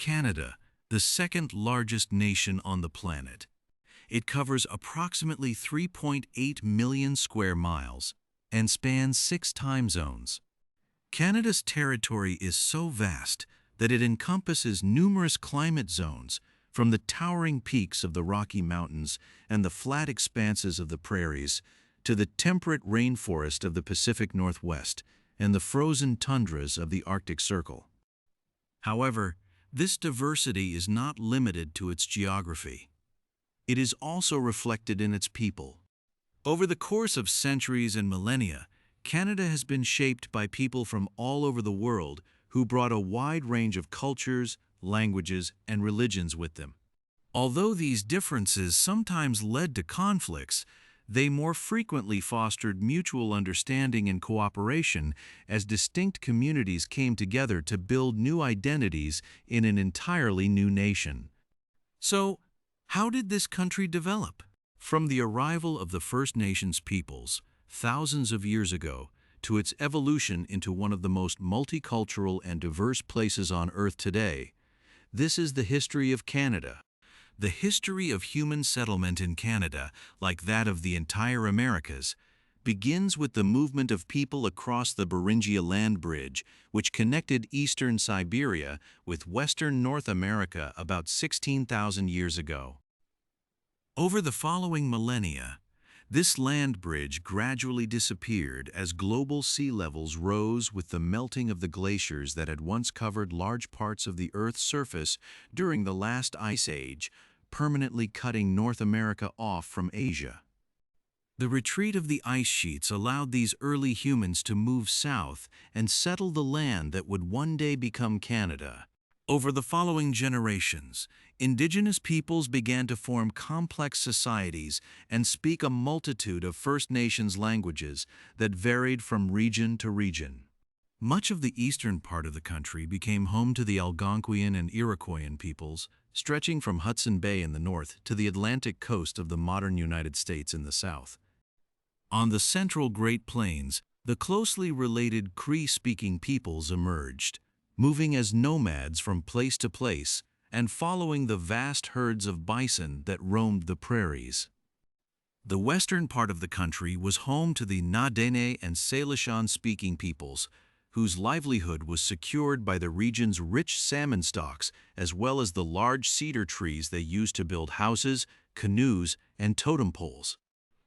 Canada, the second largest nation on the planet. It covers approximately 3.8 million square miles and spans 6 time zones. Canada's territory is so vast that it encompasses numerous climate zones, from the towering peaks of the Rocky Mountains and the flat expanses of the prairies to the temperate rainforest of the Pacific Northwest and the frozen tundras of the Arctic Circle. However, this diversity is not limited to its geography. It is also reflected in its people. Over the course of centuries and millennia, Canada has been shaped by people from all over the world who brought a wide range of cultures, languages, and religions with them. Although these differences sometimes led to conflicts, they more frequently fostered mutual understanding and cooperation as distinct communities came together to build new identities in an entirely new nation. So, how did this country develop? From the arrival of the First Nations peoples, thousands of years ago, to its evolution into one of the most multicultural and diverse places on Earth today, this is the history of Canada. The history of human settlement in Canada, like that of the entire Americas, begins with the movement of people across the Beringia land bridge, which connected eastern Siberia with western North America about 16,000 years ago. Over the following millennia, this land bridge gradually disappeared as global sea levels rose with the melting of the glaciers that had once covered large parts of the Earth's surface during the last ice age, permanently cutting North America off from Asia. The retreat of the ice sheets allowed these early humans to move south and settle the land that would one day become Canada. Over the following generations, Indigenous peoples began to form complex societies and speak a multitude of First Nations languages that varied from region to region. Much of the eastern part of the country became home to the Algonquian and Iroquoian peoples, stretching from Hudson Bay in the north to the Atlantic coast of the modern United States in the south. On the central Great Plains, the closely related Cree-speaking peoples emerged, moving as nomads from place to place and following the vast herds of bison that roamed the prairies. The western part of the country was home to the Na-Dene and Salishan-speaking peoples, whose livelihood was secured by the region's rich salmon stocks as well as the large cedar trees they used to build houses, canoes, and totem poles.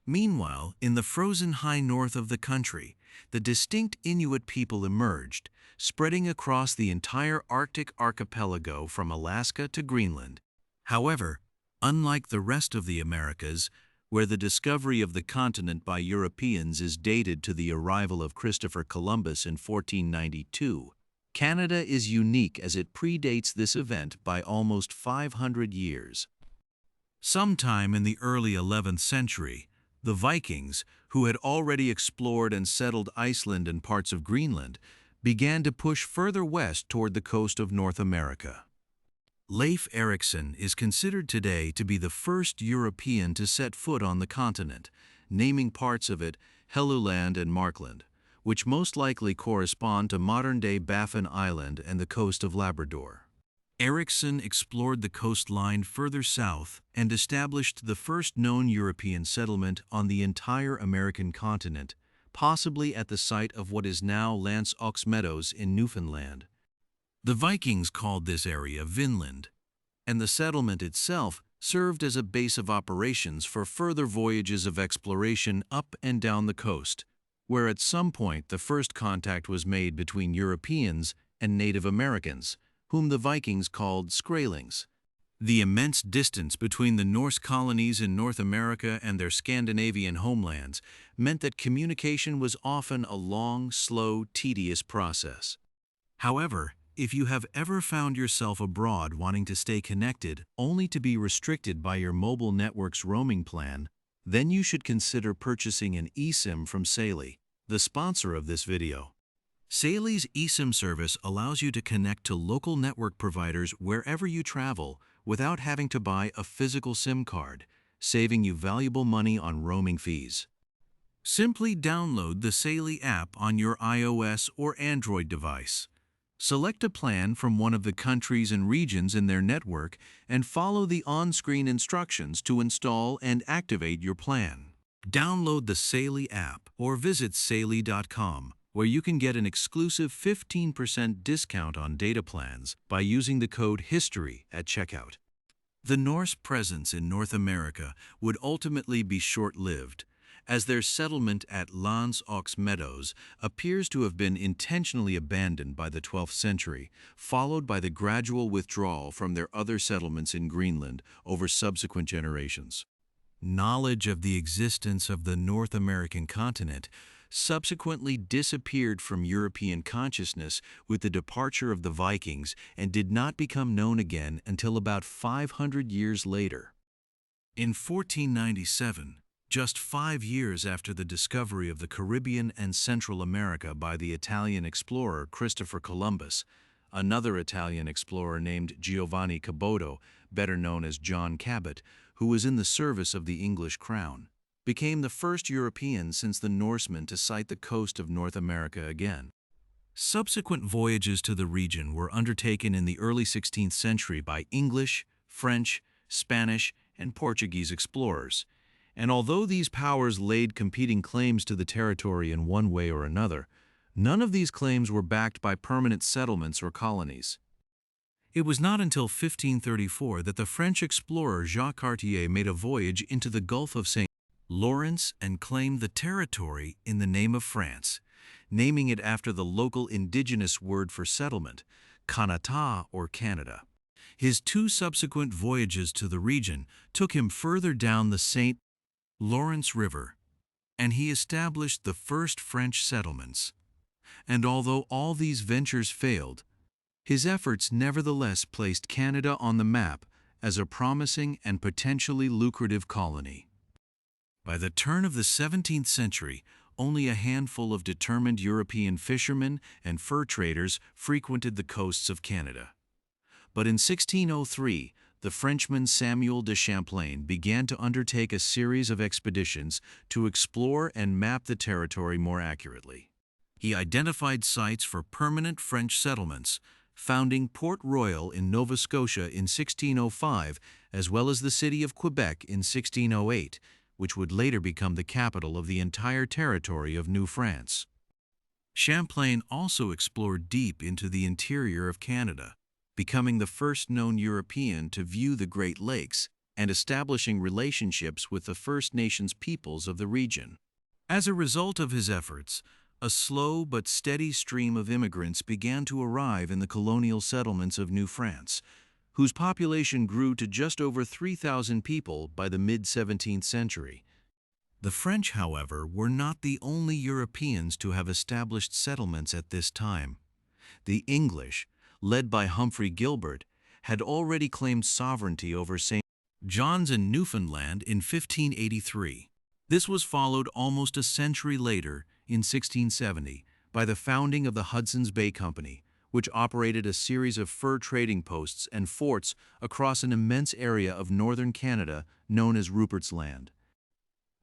Meanwhile, in the frozen high north of the country, the distinct Inuit people emerged, spreading across the entire Arctic archipelago from Alaska to Greenland. However, unlike the rest of the Americas, where the discovery of the continent by Europeans is dated to the arrival of Christopher Columbus in 1492, Canada is unique as it predates this event by almost 500 years. Sometime in the early 11th century, the Vikings, who had already explored and settled Iceland and parts of Greenland, began to push further west toward the coast of North America. Leif Erikson is considered today to be the first European to set foot on the continent, naming parts of it Helluland and Markland, which most likely correspond to modern-day Baffin Island and the coast of Labrador. Erikson explored the coastline further south and established the first known European settlement on the entire American continent, possibly at the site of what is now L'Anse aux Meadows in Newfoundland. The Vikings called this area Vinland, and the settlement itself served as a base of operations for further voyages of exploration up and down the coast, where at some point the first contact was made between Europeans and Native Americans, whom the Vikings called Skraelings. The immense distance between the Norse colonies in North America and their Scandinavian homelands meant that communication was often a long, slow, tedious process. However, if you have ever found yourself abroad wanting to stay connected only to be restricted by your mobile network's roaming plan, then you should consider purchasing an eSIM from Saley, the sponsor of this video. Saley's eSIM service allows you to connect to local network providers wherever you travel without having to buy a physical SIM card, saving you valuable money on roaming fees. Simply download the Saley app on your iOS or Android device. Select a plan from one of the countries and regions in their network and follow the on-screen instructions to install and activate your plan. Download the Saley app or visit saley.com, where you can get an exclusive 15% discount on data plans by using the code HISTORY at checkout. The Norse presence in North America would ultimately be short-lived, as their settlement at Lance Ox Meadows appears to have been intentionally abandoned by the 12th century, followed by the gradual withdrawal from their other settlements in Greenland over subsequent generations. Knowledge of the existence of the North American continent subsequently disappeared from European consciousness with the departure of the Vikings and did not become known again until about 500 years later. In 1497, just 5 years after the discovery of the Caribbean and Central America by the Italian explorer Christopher Columbus, another Italian explorer named Giovanni Caboto, better known as John Cabot, who was in the service of the English crown, became the first European since the Norsemen to sight the coast of North America again. Subsequent voyages to the region were undertaken in the early 16th century by English, French, Spanish, and Portuguese explorers, and although these powers laid competing claims to the territory in one way or another, none of these claims were backed by permanent settlements or colonies. It was not until 1534 that the French explorer Jacques Cartier made a voyage into the Gulf of St. Lawrence and claimed the territory in the name of France, naming it after the local indigenous word for settlement, Canada or Canada. His 2 subsequent voyages to the region took him further down the St. Lawrence River, and he established the first French settlements. And although all these ventures failed, his efforts nevertheless placed Canada on the map as a promising and potentially lucrative colony. By the turn of the 17th century, only a handful of determined European fishermen and fur traders frequented the coasts of Canada. But in 1603, the Frenchman Samuel de Champlain began to undertake a series of expeditions to explore and map the territory more accurately. He identified sites for permanent French settlements, founding Port Royal in Nova Scotia in 1605, as well as the city of Quebec in 1608, which would later become the capital of the entire territory of New France. Champlain also explored deep into the interior of Canada, becoming the first known European to view the Great Lakes and establishing relationships with the First Nations peoples of the region. As a result of his efforts, a slow but steady stream of immigrants began to arrive in the colonial settlements of New France, whose population grew to just over 3,000 people by the mid-17th century. The French, however, were not the only Europeans to have established settlements at this time. The English, led by Humphrey Gilbert, had already claimed sovereignty over St. John's in Newfoundland in 1583. This was followed almost a century later, in 1670, by the founding of the Hudson's Bay Company, which operated a series of fur trading posts and forts across an immense area of northern Canada known as Rupert's Land.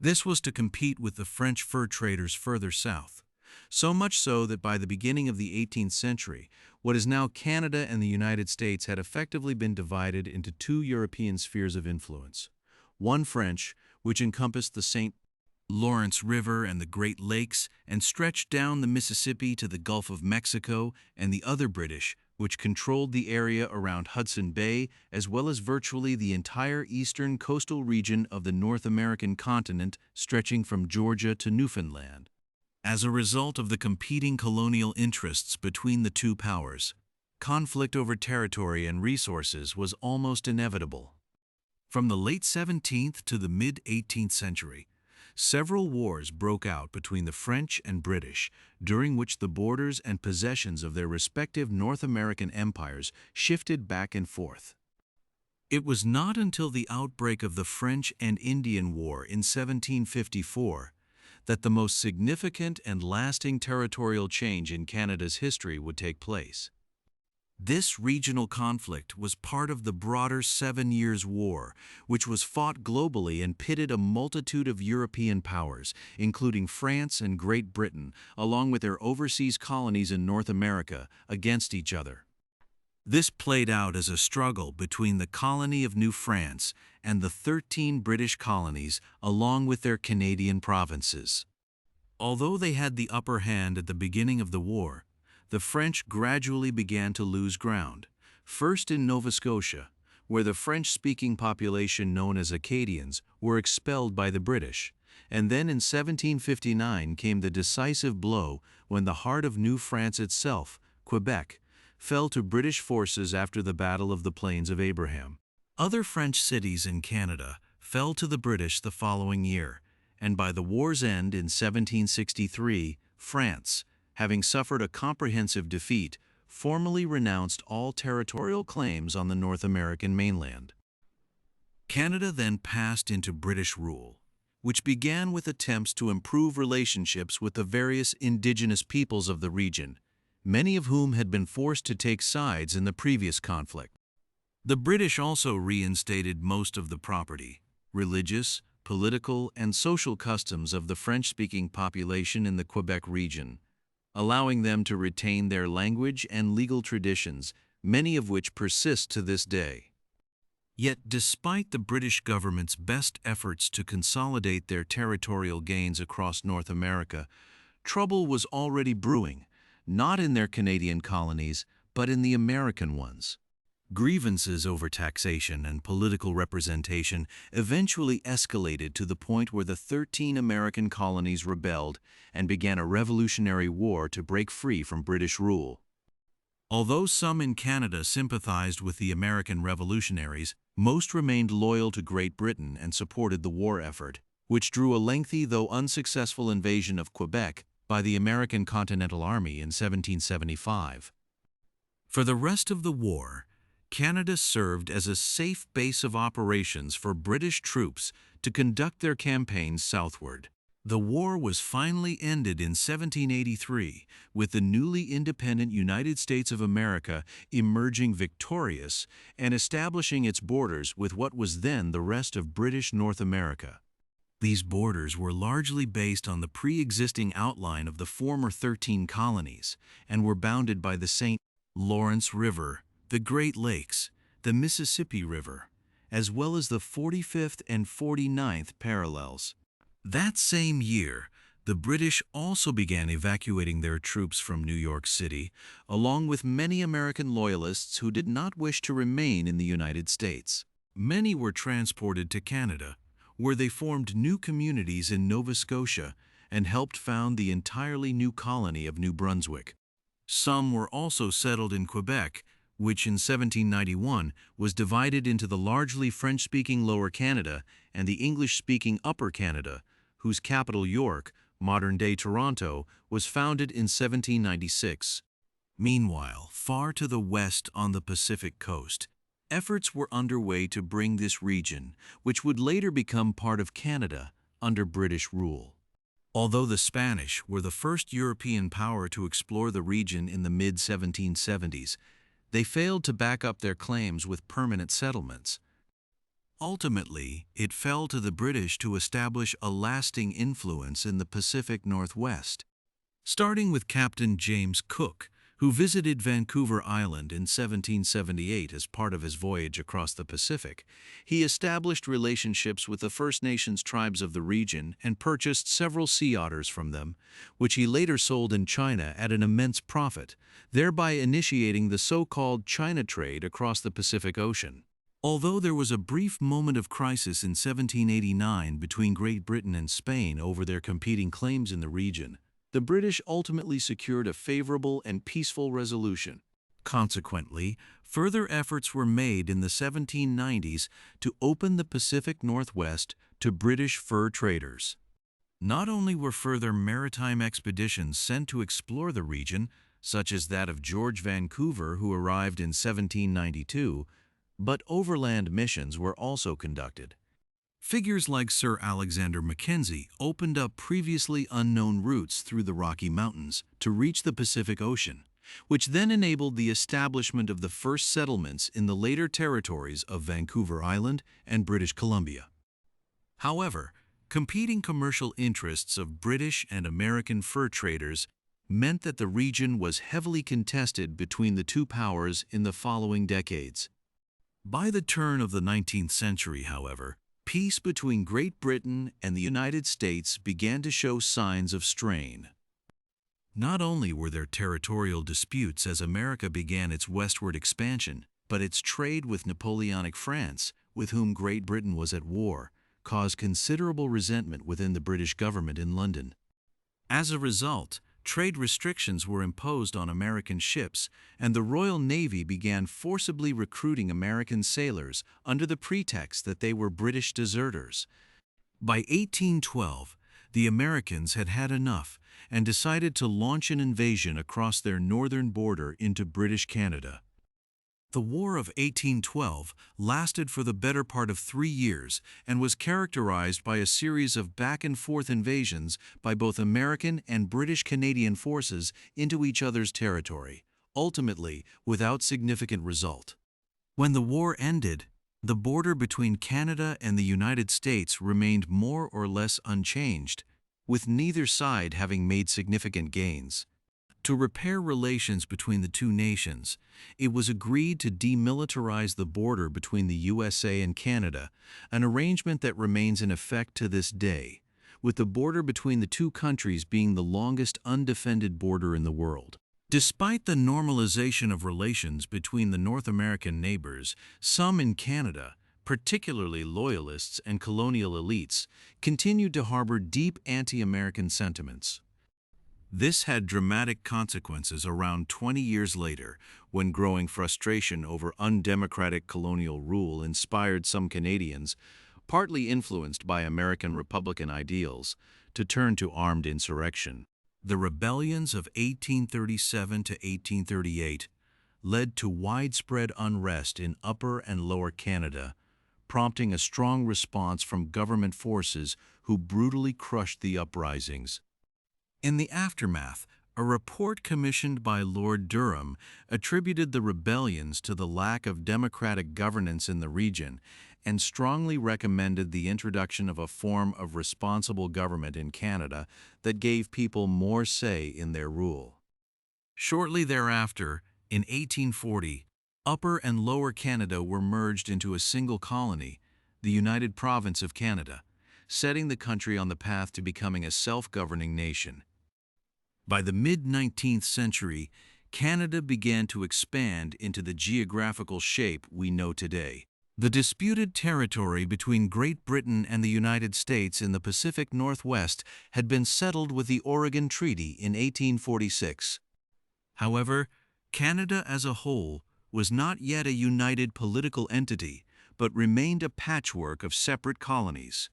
This was to compete with the French fur traders further south, so much so that by the beginning of the 18th century, what is now Canada and the United States had effectively been divided into 2 European spheres of influence. One French, which encompassed the St. Lawrence River and the Great Lakes and stretched down the Mississippi to the Gulf of Mexico, and the other British, which controlled the area around Hudson Bay as well as virtually the entire eastern coastal region of the North American continent stretching from Georgia to Newfoundland. As a result of the competing colonial interests between the 2 powers, conflict over territory and resources was almost inevitable. From the late 17th to the mid-18th century, several wars broke out between the French and British, during which the borders and possessions of their respective North American empires shifted back and forth. It was not until the outbreak of the French and Indian War in 1754 that the most significant and lasting territorial change in Canada's history would take place. This regional conflict was part of the broader 7 Years' War, which was fought globally and pitted a multitude of European powers, including France and Great Britain, along with their overseas colonies in North America, against each other. This played out as a struggle between the colony of New France and the 13 British colonies, along with their Canadian provinces. Although they had the upper hand at the beginning of the war, the French gradually began to lose ground, first in Nova Scotia, where the French-speaking population known as Acadians were expelled by the British, and then in 1759 came the decisive blow when the heart of New France itself, Quebec, fell to British forces after the Battle of the Plains of Abraham. Other French cities in Canada fell to the British the following year, and by the war's end in 1763, France, having suffered a comprehensive defeat, formally renounced all territorial claims on the North American mainland. Canada then passed into British rule, which began with attempts to improve relationships with the various Indigenous peoples of the region, many of whom had been forced to take sides in the previous conflict. The British also reinstated most of the property, religious, political, and social customs of the French-speaking population in the Quebec region, allowing them to retain their language and legal traditions, many of which persist to this day. Yet, despite the British government's best efforts to consolidate their territorial gains across North America, trouble was already brewing, not in their Canadian colonies, but in the American ones. Grievances over taxation and political representation eventually escalated to the point where the 13 American colonies rebelled and began a revolutionary war to break free from British rule. Although some in Canada sympathized with the American revolutionaries, most remained loyal to Great Britain and supported the war effort, which drew a lengthy though unsuccessful invasion of Quebec by the American Continental Army in 1775. For the rest of the war, Canada served as a safe base of operations for British troops to conduct their campaigns southward. The war was finally ended in 1783, with the newly independent United States of America emerging victorious and establishing its borders with what was then the rest of British North America. These borders were largely based on the pre-existing outline of the former 13 colonies and were bounded by the St. Lawrence River, the Great Lakes, the Mississippi River, as well as the 45th and 49th parallels. That same year, the British also began evacuating their troops from New York City, along with many American loyalists who did not wish to remain in the United States. Many were transported to Canada, where they formed new communities in Nova Scotia and helped found the entirely new colony of New Brunswick. Some were also settled in Quebec, which in 1791 was divided into the largely French-speaking Lower Canada and the English-speaking Upper Canada, whose capital York, modern-day Toronto, was founded in 1796. Meanwhile, far to the west on the Pacific coast, efforts were underway to bring this region, which would later become part of Canada, under British rule. Although the Spanish were the first European power to explore the region in the mid-1770s, they failed to back up their claims with permanent settlements. Ultimately, it fell to the British to establish a lasting influence in the Pacific Northwest. Starting with Captain James Cook, who visited Vancouver Island in 1778 as part of his voyage across the Pacific, he established relationships with the First Nations tribes of the region and purchased several sea otters from them, which he later sold in China at an immense profit, thereby initiating the so-called China trade across the Pacific Ocean. Although there was a brief moment of crisis in 1789 between Great Britain and Spain over their competing claims in the region, the British ultimately secured a favorable and peaceful resolution. Consequently, further efforts were made in the 1790s to open the Pacific Northwest to British fur traders. Not only were further maritime expeditions sent to explore the region, such as that of George Vancouver, who arrived in 1792, but overland missions were also conducted. Figures like Sir Alexander Mackenzie opened up previously unknown routes through the Rocky Mountains to reach the Pacific Ocean, which then enabled the establishment of the first settlements in the later territories of Vancouver Island and British Columbia. However, competing commercial interests of British and American fur traders meant that the region was heavily contested between the two powers in the following decades. By the turn of the 19th century, however, peace between Great Britain and the United States began to show signs of strain. Not only were there territorial disputes as America began its westward expansion, but its trade with Napoleonic France, with whom Great Britain was at war, caused considerable resentment within the British government in London. As a result, trade restrictions were imposed on American ships, and the Royal Navy began forcibly recruiting American sailors under the pretext that they were British deserters. By 1812, the Americans had had enough and decided to launch an invasion across their northern border into British Canada. The War of 1812 lasted for the better part of 3 years and was characterized by a series of back-and-forth invasions by both American and British Canadian forces into each other's territory, ultimately without significant result. When the war ended, the border between Canada and the United States remained more or less unchanged, with neither side having made significant gains. To repair relations between the two nations, it was agreed to demilitarize the border between the USA and Canada, an arrangement that remains in effect to this day, with the border between the two countries being the longest undefended border in the world. Despite the normalization of relations between the North American neighbors, some in Canada, particularly loyalists and colonial elites, continued to harbor deep anti-American sentiments. This had dramatic consequences around 20 years later, when growing frustration over undemocratic colonial rule inspired some Canadians, partly influenced by American Republican ideals, to turn to armed insurrection. The rebellions of 1837 to 1838 led to widespread unrest in Upper and Lower Canada, prompting a strong response from government forces who brutally crushed the uprisings. In the aftermath, a report commissioned by Lord Durham attributed the rebellions to the lack of democratic governance in the region and strongly recommended the introduction of a form of responsible government in Canada that gave people more say in their rule. Shortly thereafter, in 1840, Upper and Lower Canada were merged into a single colony, the United Province of Canada, setting the country on the path to becoming a self-governing nation. By the mid-19th century, Canada began to expand into the geographical shape we know today. The disputed territory between Great Britain and the United States in the Pacific Northwest had been settled with the Oregon Treaty in 1846. However, Canada as a whole was not yet a united political entity, but remained a patchwork of separate colonies.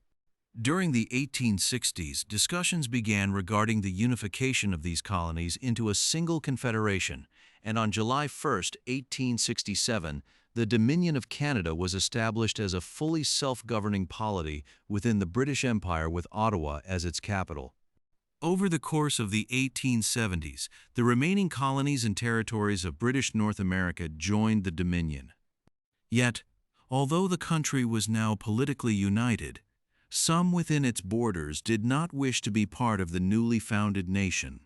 During the 1860s, discussions began regarding the unification of these colonies into a single confederation, and on July 1, 1867, the Dominion of Canada was established as a fully self-governing polity within the British Empire with Ottawa as its capital. Over the course of the 1870s, the remaining colonies and territories of British North America joined the Dominion. Yet, although the country was now politically united, some within its borders did not wish to be part of the newly founded nation.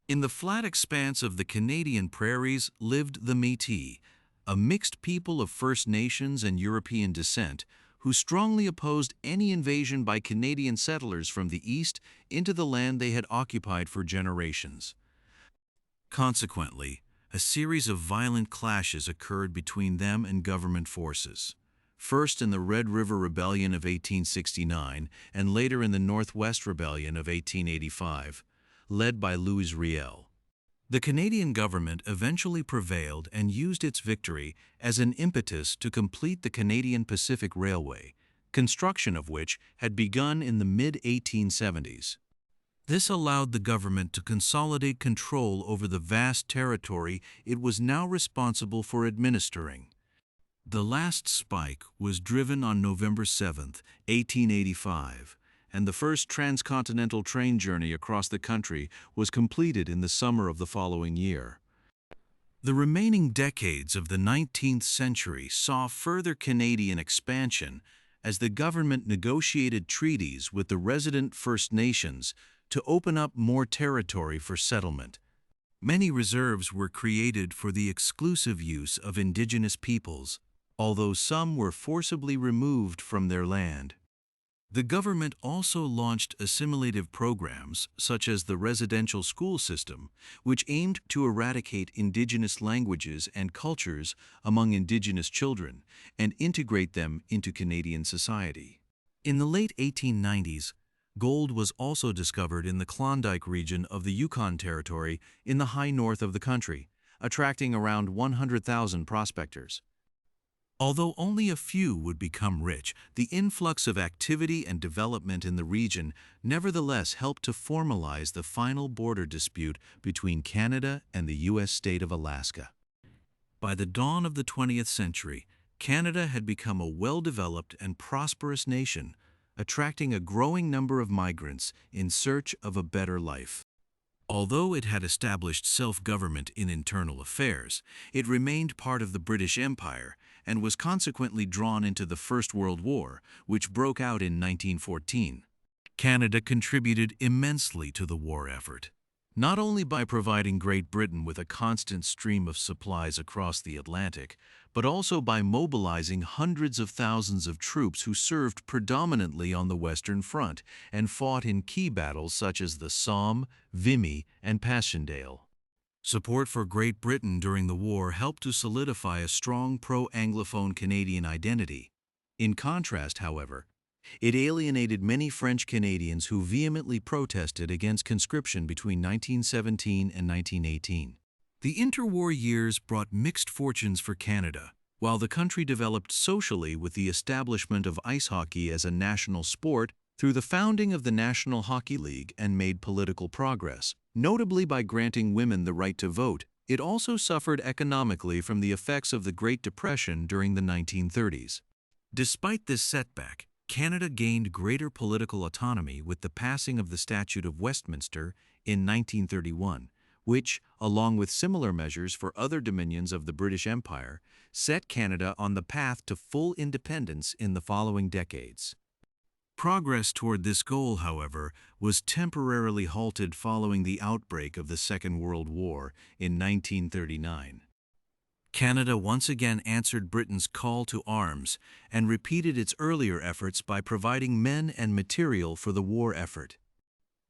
In the flat expanse of the Canadian prairies lived the Métis, a mixed people of First Nations and European descent who strongly opposed any invasion by Canadian settlers from the east into the land they had occupied for generations. Consequently, a series of violent clashes occurred between them and government forces. First in the Red River Rebellion of 1869 and later in the Northwest Rebellion of 1885, led by Louis Riel. The Canadian government eventually prevailed and used its victory as an impetus to complete the Canadian Pacific Railway, construction of which had begun in the mid-1870s. This allowed the government to consolidate control over the vast territory it was now responsible for administering. The last spike was driven on November 7, 1885, and the first transcontinental train journey across the country was completed in the summer of the following year. The remaining decades of the 19th century saw further Canadian expansion as the government negotiated treaties with the resident First Nations to open up more territory for settlement. Many reserves were created for the exclusive use of Indigenous peoples, although some were forcibly removed from their land. The government also launched assimilative programs such as the residential school system, which aimed to eradicate Indigenous languages and cultures among Indigenous children and integrate them into Canadian society. In the late 1890s, gold was also discovered in the Klondike region of the Yukon Territory in the high north of the country, attracting around 100,000 prospectors. Although only a few would become rich, the influx of activity and development in the region nevertheless helped to formalize the final border dispute between Canada and the U.S. state of Alaska. By the dawn of the 20th century, Canada had become a well-developed and prosperous nation, attracting a growing number of migrants in search of a better life. Although it had established self-government in internal affairs, it remained part of the British Empire and was consequently drawn into the First World War, which broke out in 1914. Canada contributed immensely to the war effort, not only by providing Great Britain with a constant stream of supplies across the Atlantic, but also by mobilizing hundreds of thousands of troops who served predominantly on the Western Front and fought in key battles such as the Somme, Vimy, and Passchendaele. Support for Great Britain during the war helped to solidify a strong pro-Anglophone Canadian identity. In contrast, however, it alienated many French Canadians who vehemently protested against conscription between 1917 and 1918. The interwar years brought mixed fortunes for Canada. While the country developed socially with the establishment of ice hockey as a national sport through the founding of the National Hockey League and made political progress, notably by granting women the right to vote, it also suffered economically from the effects of the Great Depression during the 1930s. Despite this setback, Canada gained greater political autonomy with the passing of the Statute of Westminster in 1931, which, along with similar measures for other dominions of the British Empire, set Canada on the path to full independence in the following decades. Progress toward this goal, however, was temporarily halted following the outbreak of the Second World War in 1939. Canada once again answered Britain's call to arms and repeated its earlier efforts by providing men and material for the war effort.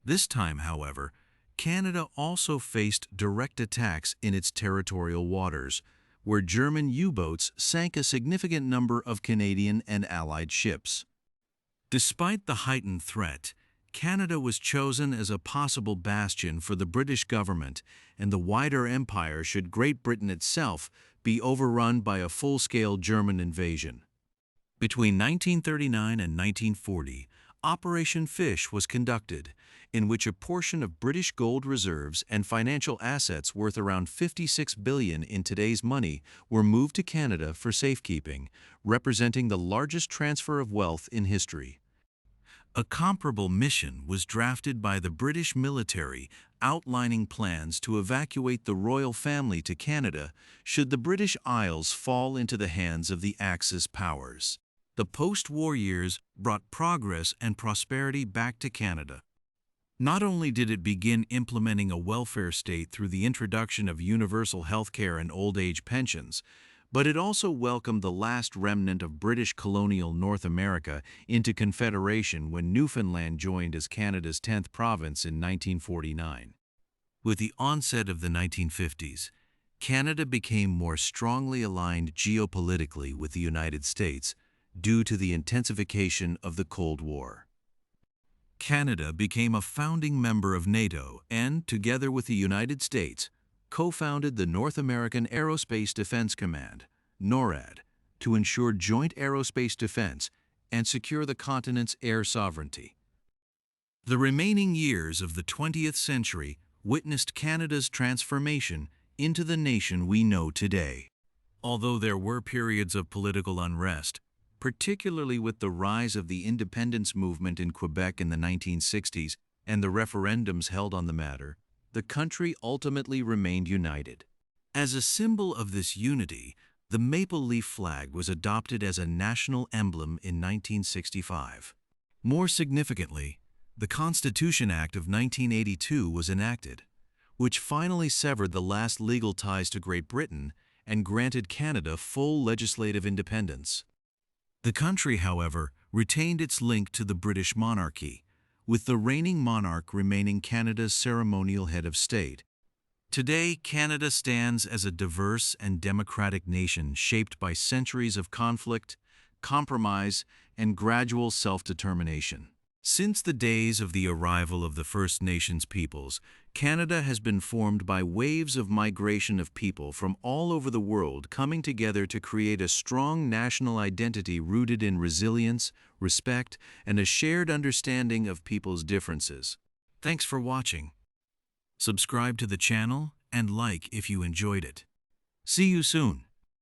This time, however, Canada also faced direct attacks in its territorial waters, where German U-boats sank a significant number of Canadian and Allied ships. Despite the heightened threat, Canada was chosen as a possible bastion for the British government and the wider empire should Great Britain itself be overrun by a full-scale German invasion. Between 1939 and 1940, Operation Fish was conducted, in which a portion of British gold reserves and financial assets worth around $56 billion in today's money were moved to Canada for safekeeping, representing the largest transfer of wealth in history. A comparable mission was drafted by the British military, outlining plans to evacuate the royal family to Canada should the British Isles fall into the hands of the Axis powers. The post-war years brought progress and prosperity back to Canada. Not only did it begin implementing a welfare state through the introduction of universal health care and old age pensions, but it also welcomed the last remnant of British colonial North America into Confederation when Newfoundland joined as Canada's 10th province in 1949. With the onset of the 1950s, Canada became more strongly aligned geopolitically with the United States due to the intensification of the Cold War. Canada became a founding member of NATO and, together with the United States, co-founded the North American Aerospace Defense Command, NORAD, to ensure joint aerospace defense and secure the continent's air sovereignty. The remaining years of the 20th century witnessed Canada's transformation into the nation we know today. Although there were periods of political unrest, particularly with the rise of the independence movement in Quebec in the 1960s and the referendums held on the matter, the country ultimately remained united. As a symbol of this unity, the maple leaf flag was adopted as a national emblem in 1965. More significantly, the Constitution Act of 1982 was enacted, which finally severed the last legal ties to Great Britain and granted Canada full legislative independence. The country, however, retained its link to the British monarchy, with the reigning monarch remaining Canada's ceremonial head of state. Today, Canada stands as a diverse and democratic nation shaped by centuries of conflict, compromise, and gradual self-determination. Since the days of the arrival of the First Nations peoples, Canada has been formed by waves of migration of people from all over the world coming together to create a strong national identity rooted in resilience, respect, and a shared understanding of people's differences. Thanks for watching. Subscribe to the channel and like if you enjoyed it. See you soon.